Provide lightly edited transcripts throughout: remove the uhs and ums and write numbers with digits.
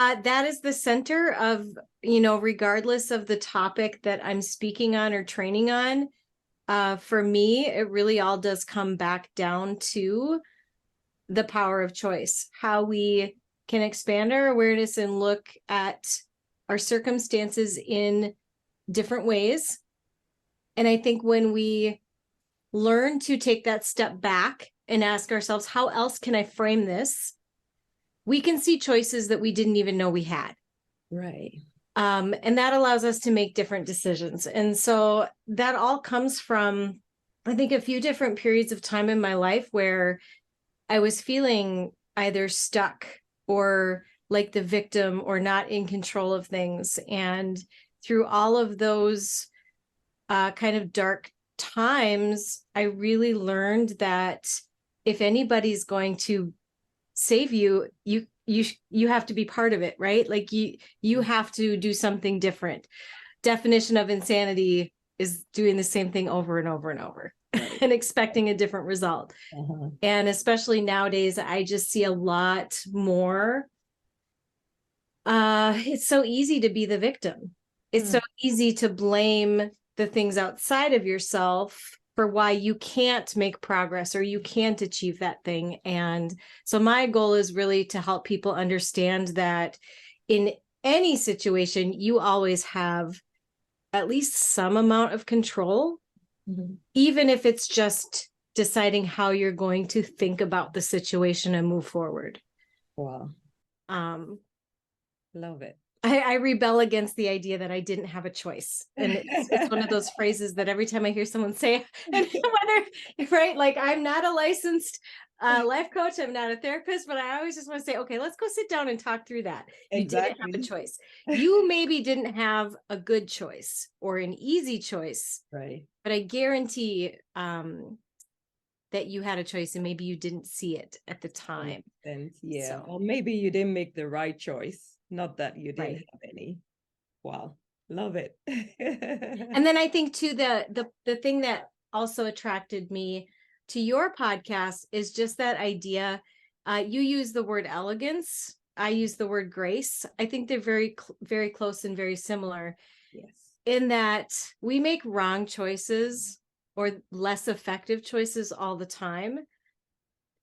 That is the center of, regardless of the topic that I'm speaking on or training on. For me, it really all does come back down to the power of choice, how we can expand our awareness and look at our circumstances in different ways. And I think when we learn to take that step back and ask ourselves, how else can I frame this? We can see choices that we didn't even know we had. Right. And that allows us to make different decisions. And so that all comes from, I think, a few different periods of time in my life where I was feeling either stuck or like the victim or not in control of things. And through all of those kind of dark times, I really learned that if anybody's going to save you, you have to be part of it, right? Like you have to do something different. Definition of insanity is doing the same thing over and over and over. Right. And expecting a different result. And especially nowadays, I just see a lot more. It's so easy to be the victim. It's so easy to blame the things outside of yourself for why you can't make progress or you can't achieve that thing. And so my goal is really to help people understand that in any situation, you always have at least some amount of control, even if it's just deciding how you're going to think about the situation and move forward. Wow. Love it. I rebel against the idea that I didn't have a choice. And it's one of those phrases that every time I hear someone say, and whether, right, like I'm not a licensed life coach, I'm not a therapist, but I always just want to say, okay, let's go sit down and talk through that. You didn't have a choice. You maybe didn't have a good choice or an easy choice, right? But I guarantee that you had a choice and maybe you didn't see it at the time. And or maybe you didn't make the right choice. Not that you didn't Right. have any. Wow. Love it. And then I think too, the thing that also attracted me to your podcast is just that idea. You use the word elegance. I use the word grace. I think they're very, very close and very similar. Yes. In that we make wrong choices or less effective choices all the time.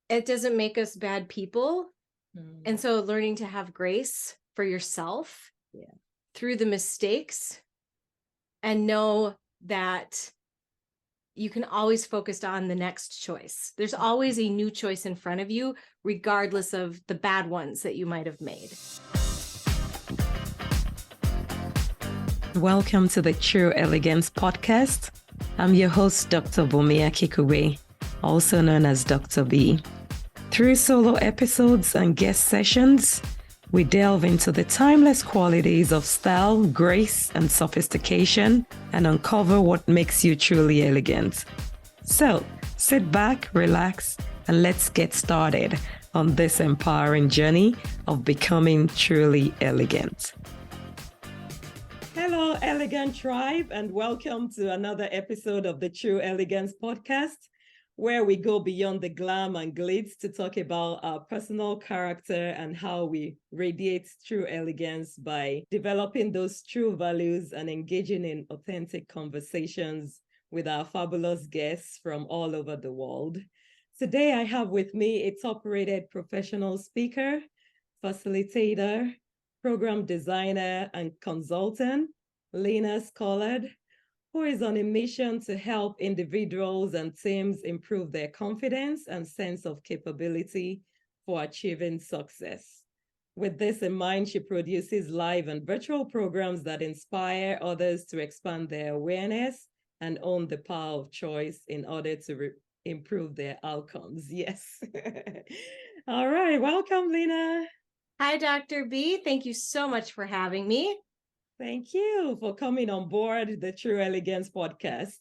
It doesn't make us bad people. And so learning to have grace for yourself through the mistakes and know that you can always focus on the next choice. There's always a new choice in front of you, regardless of the bad ones that you might have made. Welcome to the True Elegance Podcast. I'm your host, Dr. Bumia Kikube, also known as Dr. B. Through solo episodes and guest sessions, we delve into the timeless qualities of style, grace, and sophistication, and uncover what makes you truly elegant. So, sit back, relax, and let's get started on this empowering journey of becoming truly elegant. Hello, Elegant Tribe, and welcome to another episode of the True Elegance Podcast, where we go beyond the glam and glitz to talk about our personal character and how we radiate true elegance by developing those true values and engaging in authentic conversations with our fabulous guests from all over the world. Today, I have with me a top-rated professional speaker, facilitator, program designer, and consultant, Lena Scullard, who is on a mission to help individuals and teams improve their confidence and sense of capability for achieving success. With this in mind, she produces live and virtual programs that inspire others to expand their awareness and own the power of choice in order to improve their outcomes. Yes. All right. Welcome, Lena. Hi, Dr. B. Thank you so much for having me. Thank you for coming on board the True Elegance Podcast.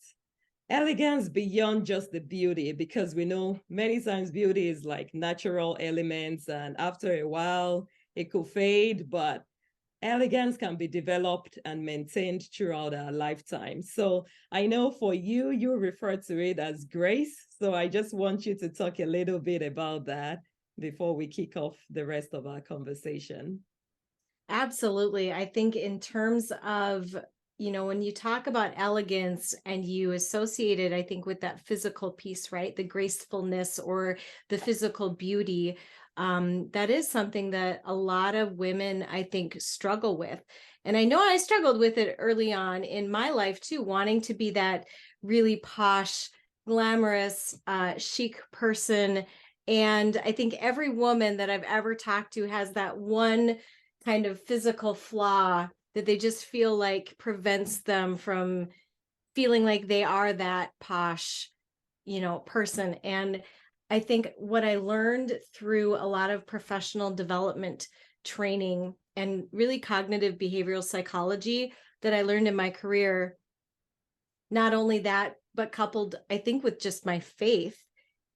Elegance beyond just the beauty, because we know many times beauty is like natural elements, and after a while it could fade, but elegance can be developed and maintained throughout our lifetime. So I know for you, you refer to it as grace. So I just want you to talk a little bit about that before we kick off the rest of our conversation. Absolutely. I think in terms of, when you talk about elegance and you associate it, I think with that physical piece, right? The gracefulness or the physical beauty, that is something that a lot of women, I think, struggle with. And I know I struggled with it early on in my life too, wanting to be that really posh, glamorous, chic person. And I think every woman that I've ever talked to has that one kind of physical flaw that they just feel like prevents them from feeling like they are that posh, person. And I think what I learned through a lot of professional development training and really cognitive behavioral psychology that I learned in my career, not only that, but coupled, I think, with just my faith,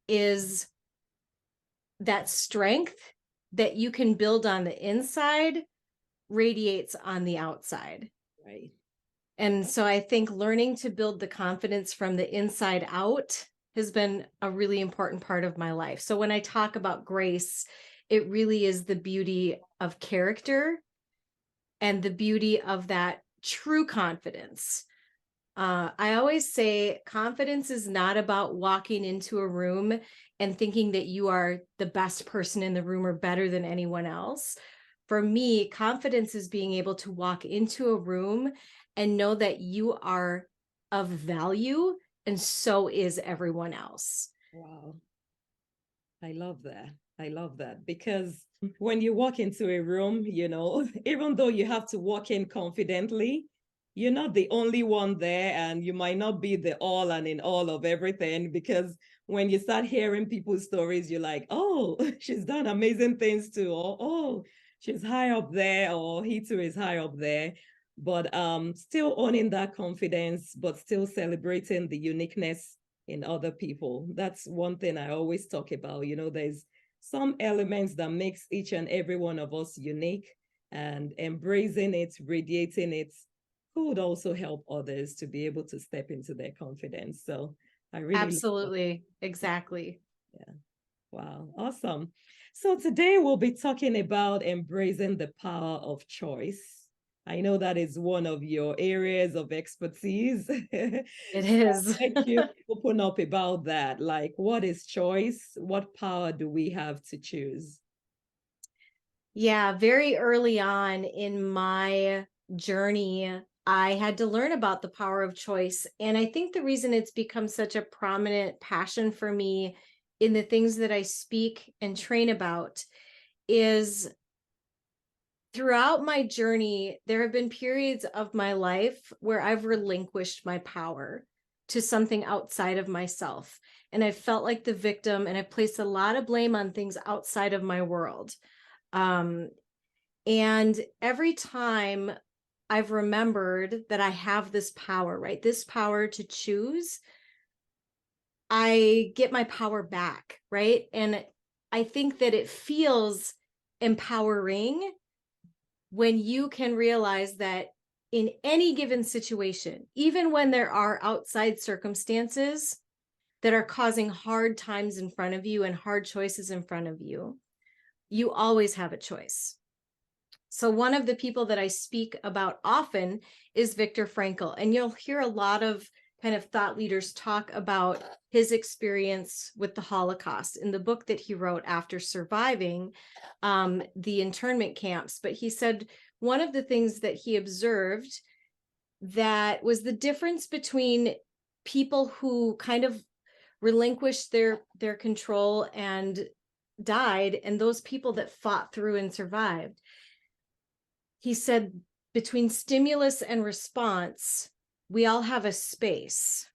is that strength that you can build on the inside radiates on the outside. Right. And so I think learning to build the confidence from the inside out has been a really important part of my life. So when I talk about grace, it really is the beauty of character and the beauty of that true confidence. I always say confidence is not about walking into a room and thinking that you are the best person in the room or better than anyone else. For me, confidence is being able to walk into a room and know that you are of value, and so is everyone else. Wow. I love that. I love that because when you walk into a room, even though you have to walk in confidently, you're not the only one there, and you might not be the all and in all of everything, because when you start hearing people's stories, you're like, oh, she's done amazing things too, or oh, she's high up there, or he too is high up there. But still owning that confidence, but still celebrating the uniqueness in other people. That's one thing I always talk about. There's some elements that makes each and every one of us unique, and embracing it, radiating it, could also help others to be able to step into their confidence. So I really Absolutely. Exactly. yeah. Wow, awesome. So today we'll be talking about embracing the power of choice. I know that is one of your areas of expertise. It is. Thank you. Open up about that. Like, what is choice? What power do we have to choose? Yeah, very early on in my journey, I had to learn about the power of choice. And I think the reason it's become such a prominent passion for me in the things that I speak and train about is throughout my journey, there have been periods of my life where I've relinquished my power to something outside of myself. And I felt like the victim, and I placed a lot of blame on things outside of my world. And every time I've remembered that I have this power, right? This power to choose, I get my power back, right? And I think that it feels empowering when you can realize that in any given situation, even when there are outside circumstances that are causing hard times in front of you and hard choices in front of you, you always have a choice. So one of the people that I speak about often is Viktor Frankl, and you'll hear a lot of kind of thought leaders talk about his experience with the Holocaust in the book that he wrote after surviving the internment camps. But he said one of the things that he observed that was the difference between people who kind of relinquished their control and died and those people that fought through and survived. He said, between stimulus and response, we all have a space.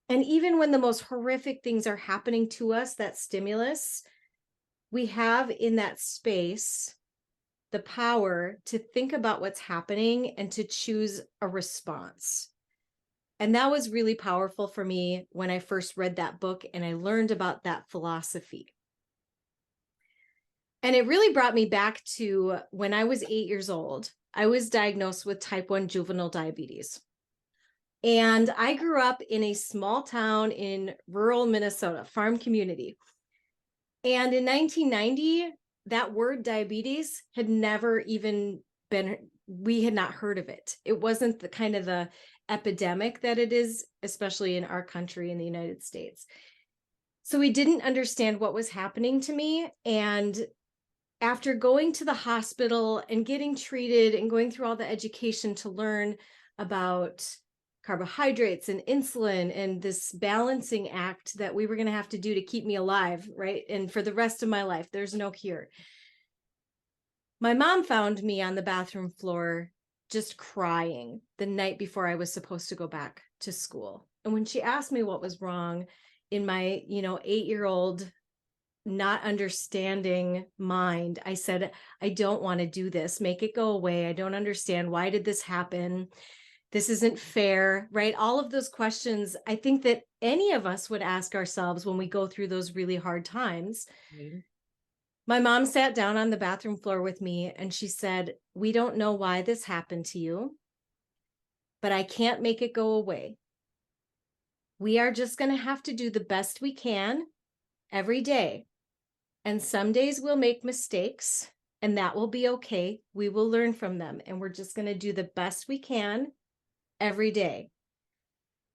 And even when the most horrific things are happening to us, that stimulus, we have in that space the power to think about what's happening and to choose a response. And that was really powerful for me when I first read that book and I learned about that philosophy. And it really brought me back to when I was 8 years old. I was diagnosed with type 1 juvenile diabetes. And I grew up in a small town in rural Minnesota, farm community. And in 1990, that word diabetes had never even we had not heard of it. It wasn't the kind of the epidemic that it is, especially in our country in the United States. So we didn't understand what was happening to me. And after going to the hospital and getting treated and going through all the education to learn about carbohydrates and insulin and this balancing act that we were going to have to do to keep me alive, right? And for the rest of my life, there's no cure. My mom found me on the bathroom floor just crying the night before I was supposed to go back to school. And when she asked me what was wrong, in my 8-year-old not understanding mind, I said, I don't want to do this. Make it go away. I don't understand. Why did this happen? This isn't fair, right? All of those questions, I think that any of us would ask ourselves when we go through those really hard times. Mm-hmm. My mom sat down on the bathroom floor with me and she said, we don't know why this happened to you, but I can't make it go away. We are just going to have to do the best we can every day. And some days we'll make mistakes, and that will be okay. We will learn from them, and we're just going to do the best we can every day.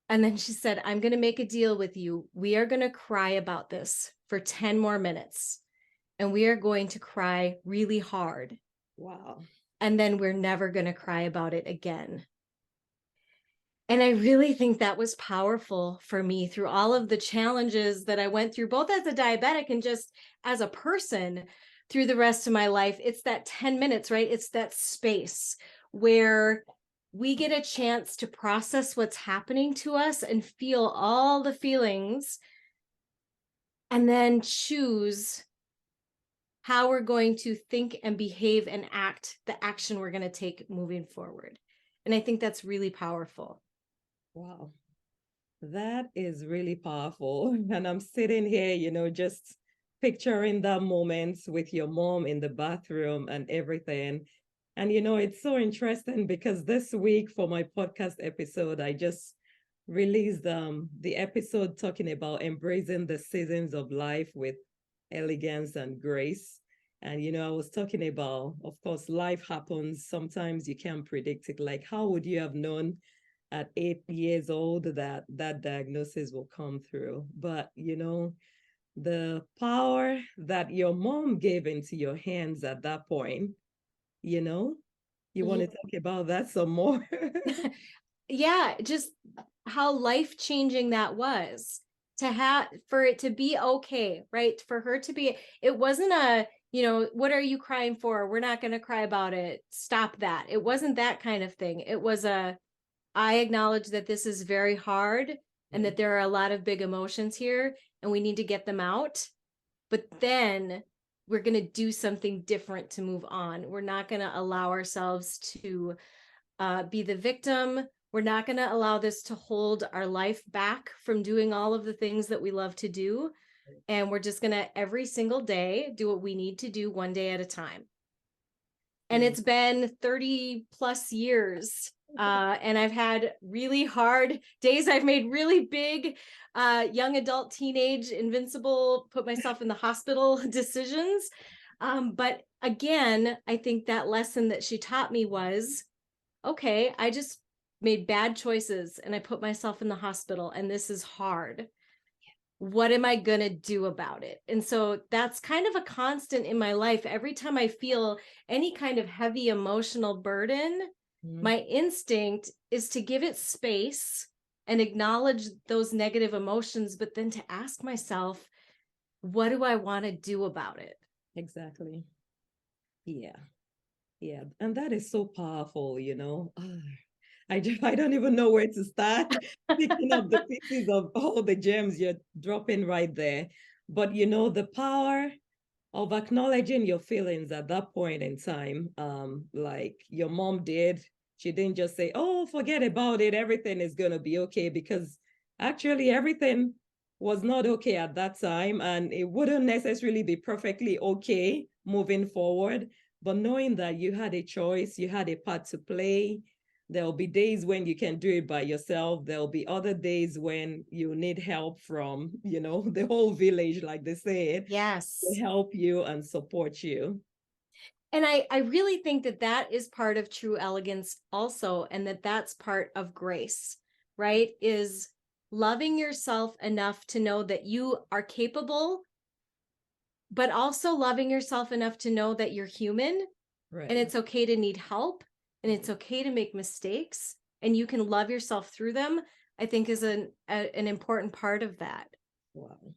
And then she said, I'm going to make a deal with you. We are going to cry about this for 10 more minutes, and we are going to cry really hard. Wow. And then we're never going to cry about it again. And I really think that was powerful for me through all of the challenges that I went through, both as a diabetic and just as a person through the rest of my life. It's that 10 minutes, right? It's that space where we get a chance to process what's happening to us and feel all the feelings, and then choose how we're going to think and behave and act, the action we're going to take moving forward. And I think that's really powerful. Wow. That is really powerful. And I'm sitting here, just picturing that moment with your mom in the bathroom and everything. And, it's so interesting because this week for my podcast episode, I just released the episode talking about embracing the seasons of life with elegance and grace. And, I was talking about, of course, life happens. Sometimes you can't predict it. Like, how would you have known at 8 years old that diagnosis will come through? But the power that your mom gave into your hands at that point, you want to talk about that some more? Yeah, just how life-changing that was for it to be okay, right? For her to be, it wasn't what are you crying for? We're not going to cry about it. Stop that. It wasn't that kind of thing. It was I acknowledge that this is very hard and that there are a lot of big emotions here and we need to get them out. But then we're going to do something different to move on. We're not going to allow ourselves to be the victim. We're not going to allow this to hold our life back from doing all of the things that we love to do. And we're just going to every single day do what we need to do one day at a time. And it's been 30 plus years. And I've had really hard days. I've made really big young adult, teenage, invincible, put myself in the hospital decisions. But again, I think that lesson that she taught me was, okay, I just made bad choices and I put myself in the hospital and this is hard. What am I going to do about it? And so that's kind of a constant in my life. Every time I feel any kind of heavy emotional burden, my instinct is to give it space and acknowledge those negative emotions, but then to ask myself, what do I want to do about it? Exactly. Yeah. Yeah. And that is so powerful, I don't even know where to start picking up the pieces of all the gems you're dropping right there. But the power of acknowledging your feelings at that point in time, like your mom did. She didn't just say, oh, forget about it, everything is going to be okay, because actually everything was not okay at that time, and it wouldn't necessarily be perfectly okay moving forward. But knowing that you had a choice, you had a part to play. There'll be days when you can do it by yourself. There'll be other days when you need help from, the whole village, like they said. Yes. To help you and support you. And I really think that that is part of true elegance also, and that that's part of grace, right? Is loving yourself enough to know that you are capable, but also loving yourself enough to know that you're human and Right. it's okay to need help and it's okay to make mistakes and you can love yourself through them, I think is an important part of that. Wow.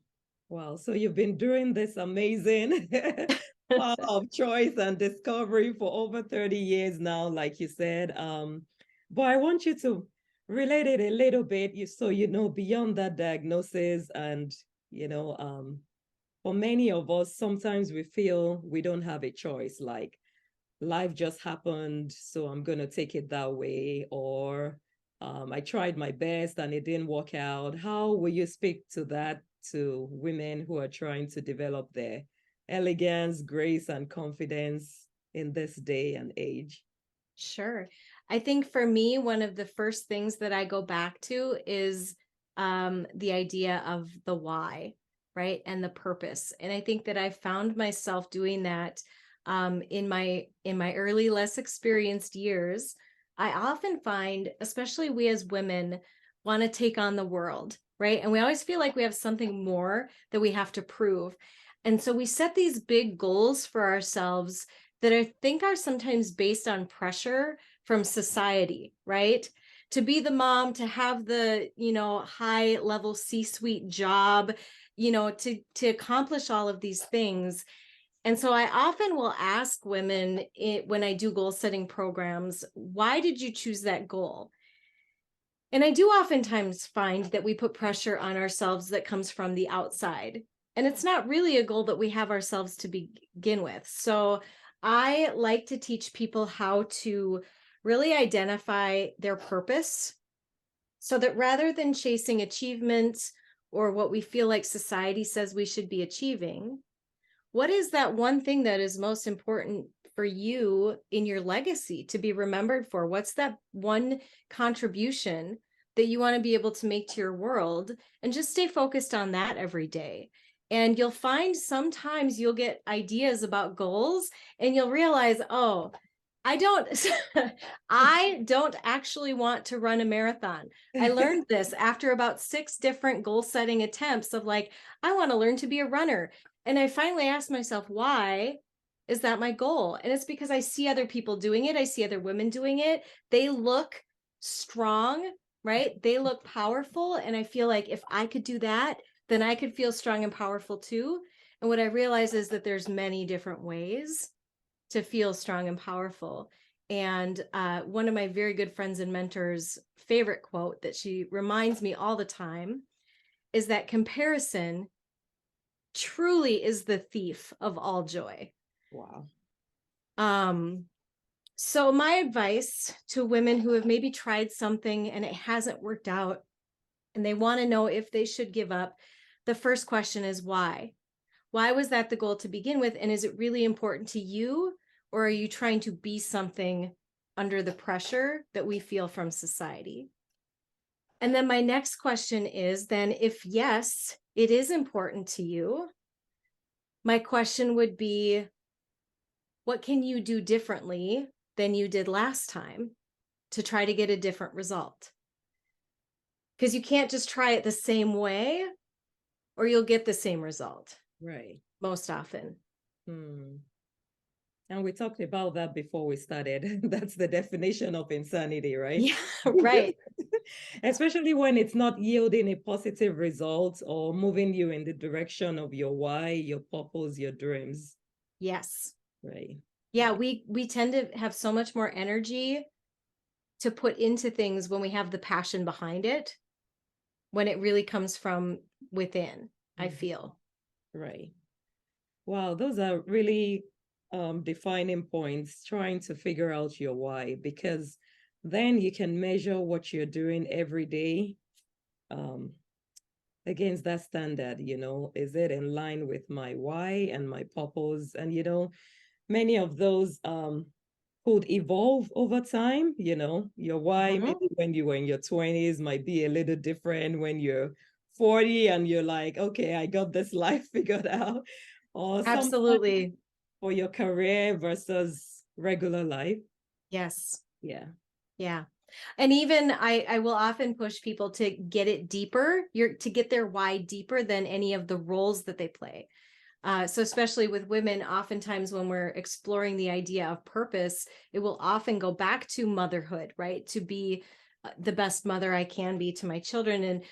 Wow. So you've been doing this amazing path of choice and discovery for over 30 years now, like you said. But I want you to relate it a little bit, so you know, beyond that diagnosis and, you know, for many of us, sometimes we feel we don't have a choice, like life just happened, so I'm going to take it that way, or I tried my best and it didn't work out. How will you speak to that to women who are trying to develop their elegance, grace, and confidence in this day and age? Sure. I think for me, one of the first things that I go back to is the idea of the why, right? And the purpose. And I think that I found myself doing that in my early, less experienced years. I often find, especially we as women, want to take on the world, right? And we always feel like we have something more that we have to prove. And so we set these big goals for ourselves that I think are sometimes based on pressure from society, right? To be the mom, to have the, high level C-suite job, to accomplish all of these things. And so I often will ask women when I do goal setting programs, why did you choose that goal? And I do oftentimes find that we put pressure on ourselves that comes from the outside. And it's not really a goal that we have ourselves to begin with. So I like to teach people how to really identify their purpose so that rather than chasing achievement or what we feel like society says we should be achieving, what is that one thing that is most important for you in your legacy to be remembered for? What's that one contribution that you want to be able to make to your world? And just stay focused on that every day. And you'll find sometimes you'll get ideas about goals and you'll realize, oh, I don't I don't actually want to run a marathon. I learned this after about 6 different goal setting attempts of like, I want to learn to be a runner. And I finally asked myself, why is that my goal? And it's because I see other people doing it. I see other women doing it. They look strong, right? They look powerful. And I feel like if I could do that, then I could feel strong and powerful too. And what I realize is that there's many different ways to feel strong and powerful. And one of my very good friends and mentors' favorite quote that she reminds me all the time is that comparison truly is the thief of all joy. Wow. So my advice to women who have maybe tried something and it hasn't worked out and they want to know if they should give up, the first question is why? Why was that the goal to begin with? And is it really important to you? Or are you trying to be something under the pressure that we feel from society? And then my next question is then, if yes, it is important to you, my question would be, what can you do differently than you did last time to try to get a different result? Because you can't just try it the same way or you'll get the same result. Right. Most often. And we talked about that before we started. That's the definition of insanity, right? Yeah, right. Especially when it's not yielding a positive result or moving you in the direction of your why, your purpose, your dreams. Yes. Right. Yeah, we tend to have so much more energy to put into things when we have the passion behind it, when it really comes from within, I feel. Right. Wow, those are really defining points, trying to figure out your why, because then you can measure what you're doing every day against that standard. Is it in line with my why and my purpose? And many of those could evolve over time. Your why maybe when you were in your 20s might be a little different when you're 40 and you're like, okay, I got this life figured out. Or Absolutely. for your career versus regular life. Yes. Yeah. Yeah. And even I will often push people to get it deeper, to get their why deeper than any of the roles that they play. So especially with women, oftentimes when we're exploring the idea of purpose, it will often go back to motherhood, right? To be the best mother I can be to my children. And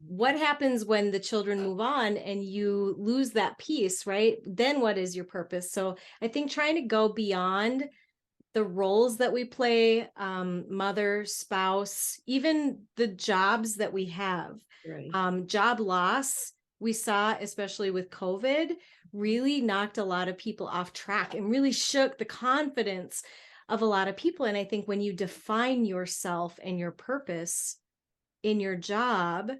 what happens when the children move on and you lose that piece, right? Then what is your purpose? So I think trying to go beyond the roles that we play, mother, spouse, even the jobs that we have, Right. job loss, we saw, especially with COVID, really knocked a lot of people off track and really shook the confidence of a lot of people. And I think when you define yourself and your purpose in your job,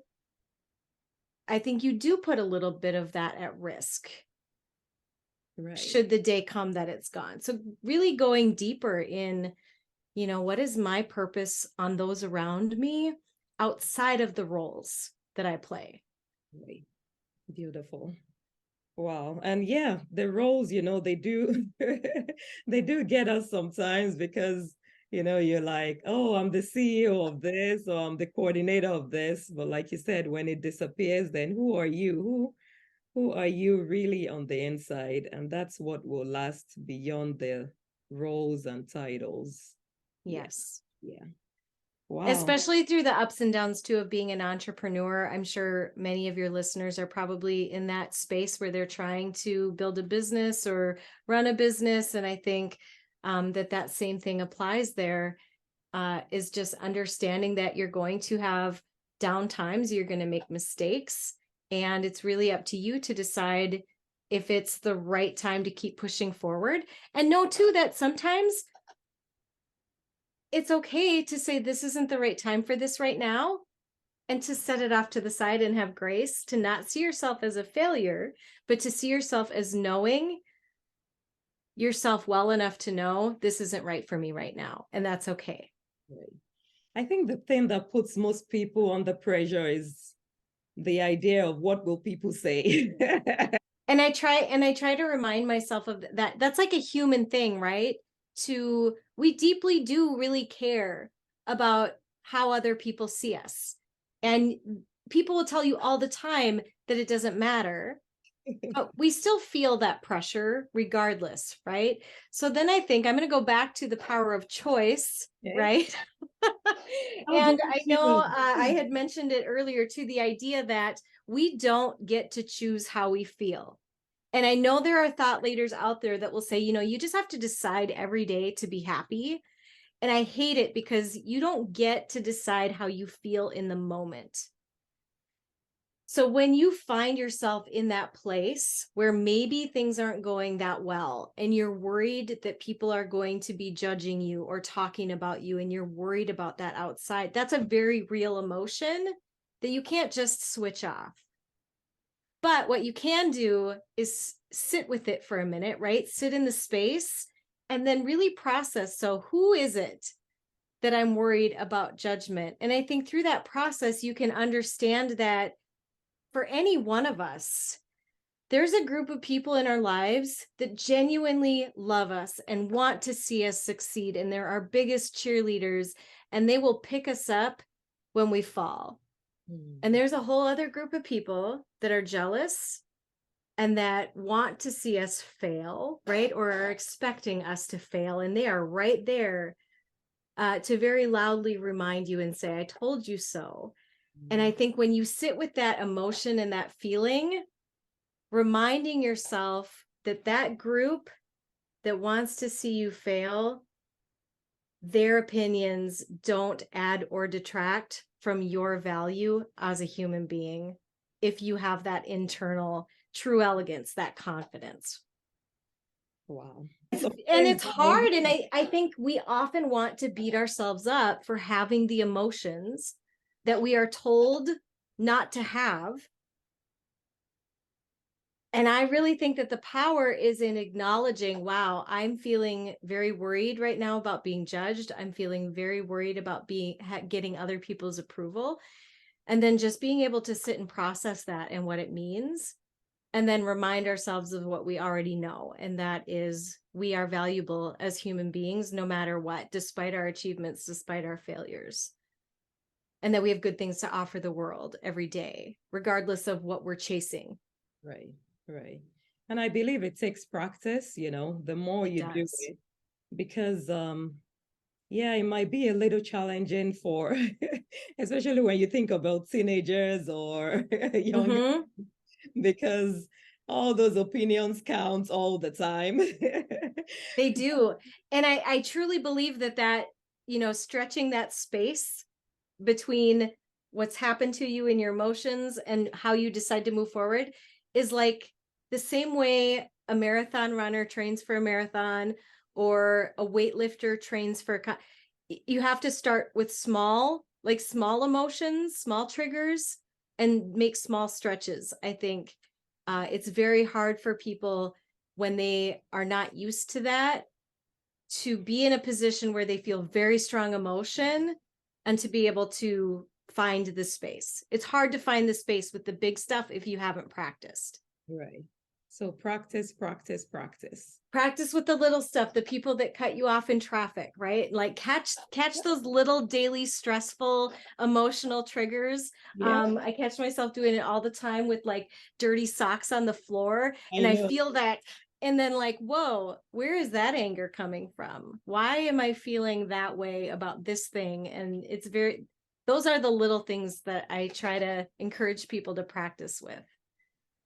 I think you do put a little bit of that at risk. Right. Should the day come that it's gone. So really going deeper in, what is my purpose on those around me outside of the roles that I play? Right. Beautiful. Wow. And yeah, the roles, they do they do get us sometimes because, you're like, oh, I'm the CEO of this, or I'm the coordinator of this. But like you said, when it disappears, then who are you? Who are you really on the inside? And that's what will last beyond the roles and titles. Yes. Yeah. Wow. Especially through the ups and downs too of being an entrepreneur. I'm sure many of your listeners are probably in that space where they're trying to build a business or run a business. And I think that same thing applies there, is just understanding that you're going to have down times, you're going to make mistakes, and it's really up to you to decide if it's the right time to keep pushing forward. And know too that sometimes it's okay to say this isn't the right time for this right now, and to set it off to the side and have grace, to not see yourself as a failure, but to see yourself as knowing yourself well enough to know this isn't right for me right now, and that's okay. Right. I think the thing that puts most people under pressure is the idea of what will people say. And I try to remind myself of that. That's like a human thing, right? We deeply do really care about how other people see us. And people will tell you all the time that it doesn't matter, but we still feel that pressure regardless, right? So then I think I'm going to go back to the power of choice, right? And I know I had mentioned it earlier too, the idea that we don't get to choose how we feel. And I know there are thought leaders out there that will say, you just have to decide every day to be happy. And I hate it because you don't get to decide how you feel in the moment. So when you find yourself in that place where maybe things aren't going that well, and you're worried that people are going to be judging you or talking about you, and you're worried about that outside, that's a very real emotion that you can't just switch off. But what you can do is sit with it for a minute, right? Sit in the space and then really process. So who is it that I'm worried about judgment? And I think through that process, you can understand that for any one of us, there's a group of people in our lives that genuinely love us and want to see us succeed. And they're our biggest cheerleaders, and they will pick us up when we fall. And there's a whole other group of people that are jealous and that want to see us fail, right? Or are expecting us to fail. And they are right there to very loudly remind you and say, I told you so. And I think when you sit with that emotion and that feeling, reminding yourself that that group that wants to see you fail, their opinions don't add or detract from your value as a human being if you have that internal true elegance, that confidence. Wow. And it's hard. And I think we often want to beat ourselves up for having the emotions that we are told not to have. And I really think that the power is in acknowledging, wow, I'm feeling very worried right now about being judged. I'm feeling very worried about getting other people's approval. And then just being able to sit and process that and what it means. and then remind ourselves of what we already know. And that is, we are valuable as human beings, no matter what, despite our achievements, despite our failures. And that we have good things to offer the world every day, regardless of what we're chasing. Right, right. And I believe it takes practice, the more you do it, because yeah, it might be a little challenging for, especially when you think about teenagers or younger, because all those opinions count all the time. They do. And I truly believe that, stretching that space between what's happened to you and your emotions and how you decide to move forward is like the same way a marathon runner trains for a marathon or a weightlifter trains for you have to start with small emotions, small triggers, and make small stretches. I think it's very hard for people when they are not used to that to be in a position where they feel very strong emotion and to be able to find the space. It's hard to find the space with the big stuff if you haven't practiced. Right. So practice, practice, practice. Practice with the little stuff, the people that cut you off in traffic, right? Like catch those little daily stressful emotional triggers. Yeah. I catch myself doing it all the time with like dirty socks on the floor. And I feel that. And then like, whoa, where is that anger coming from? Why am I feeling that way about this thing? And those are the little things that I try to encourage people to practice with.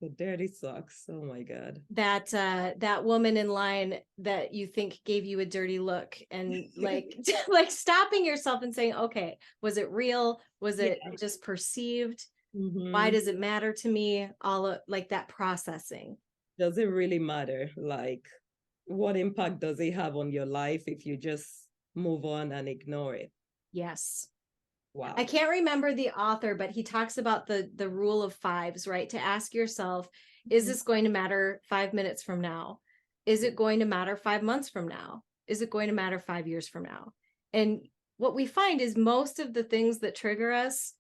The dirty socks. Oh my God. That woman in line that you think gave you a dirty look, and like like stopping yourself and saying, okay, was it real? Was it just perceived? Why does it matter to me? All of like that processing. Does it really matter? Like, what impact does it have on your life if you just move on and ignore it? Yes. Wow. I can't remember the author, but he talks about the rule of fives, right? To ask yourself, is this going to matter 5 minutes from now? Is it going to matter 5 months from now? Is it going to matter 5 years from now? And what we find is most of the things that trigger us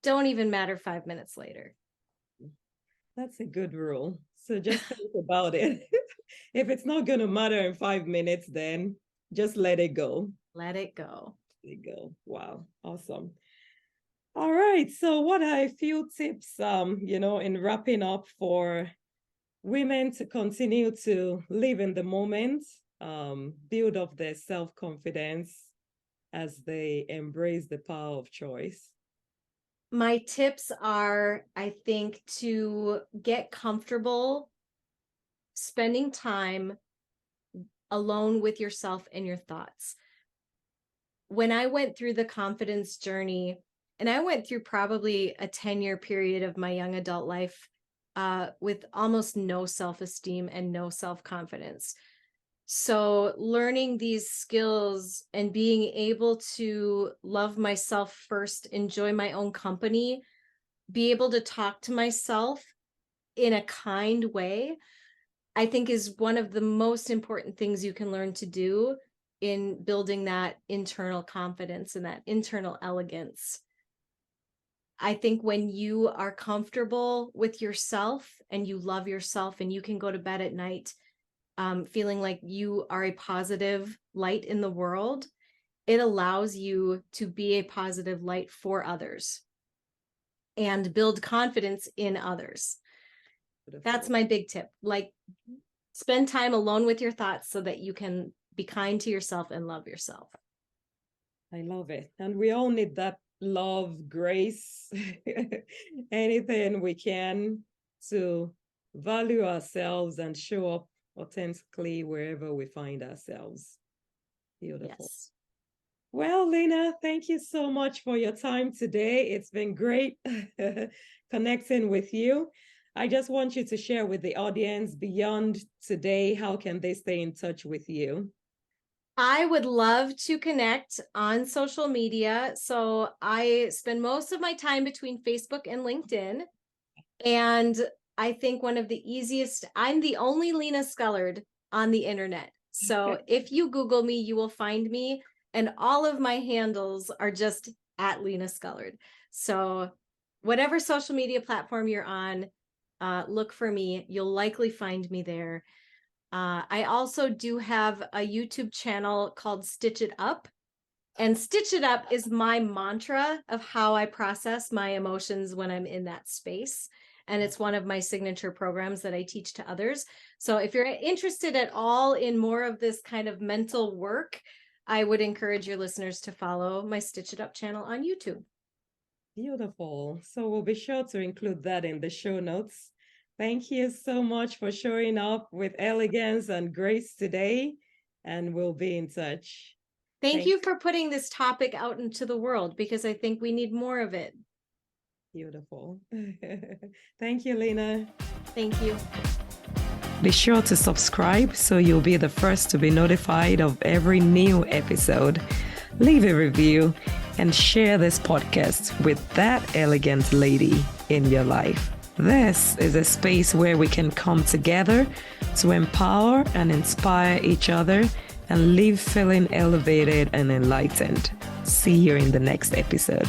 don't even matter 5 minutes later. That's a good rule. So just think about it. If it's not going to matter in 5 minutes, then just let it go. Let it go. Let it go. Wow. Awesome. All right. So what are a few tips, in wrapping up for women to continue to live in the moment, build up their self-confidence as they embrace the power of choice? My tips are, I think, to get comfortable spending time alone with yourself and your thoughts. When I went through the confidence journey, and I went through probably a 10-year period of my young adult life with almost no self-esteem and no self-confidence. So learning these skills and being able to love myself first, enjoy my own company, be able to talk to myself in a kind way, I think is one of the most important things you can learn to do in building that internal confidence and that internal elegance. I think when you are comfortable with yourself and you love yourself and you can go to bed at night feeling like you are a positive light in the world, it allows you to be a positive light for others and build confidence in others. That's my big tip. Like, spend time alone with your thoughts so that you can be kind to yourself and love yourself. I love it. And we all need that love, grace, anything we can to value ourselves and show up authentically wherever we find ourselves. Beautiful. Yes. Well, Lena, thank you so much for your time today. It's been great connecting with you. I just want you to share with the audience beyond today, how can they stay in touch with you? I would love to connect on social media. So I spend most of my time between Facebook and LinkedIn. And I think one of the easiest, I'm the only Lena Scullard on the internet. So if you Google me, you will find me. And all of my handles are just at Lena Scullard. So whatever social media platform you're on, look for me. You'll likely find me there. I also do have a YouTube channel called Stitch It Up. And Stitch It Up is my mantra of how I process my emotions when I'm in that space. And it's one of my signature programs that I teach to others. So if you're interested at all in more of this kind of mental work, I would encourage your listeners to follow my Stitch It Up channel on YouTube. Beautiful. So we'll be sure to include that in the show notes. Thank you so much for showing up with elegance and grace today, and we'll be in touch. Thank you for putting this topic out into the world, because I think we need more of it. Beautiful. Thank you, Lena. Thank you. Be sure to subscribe so you'll be the first to be notified of every new episode. Leave a review and share this podcast with that elegant lady in your life. This is a space where we can come together to empower and inspire each other and leave feeling elevated and enlightened. See you in the next episode.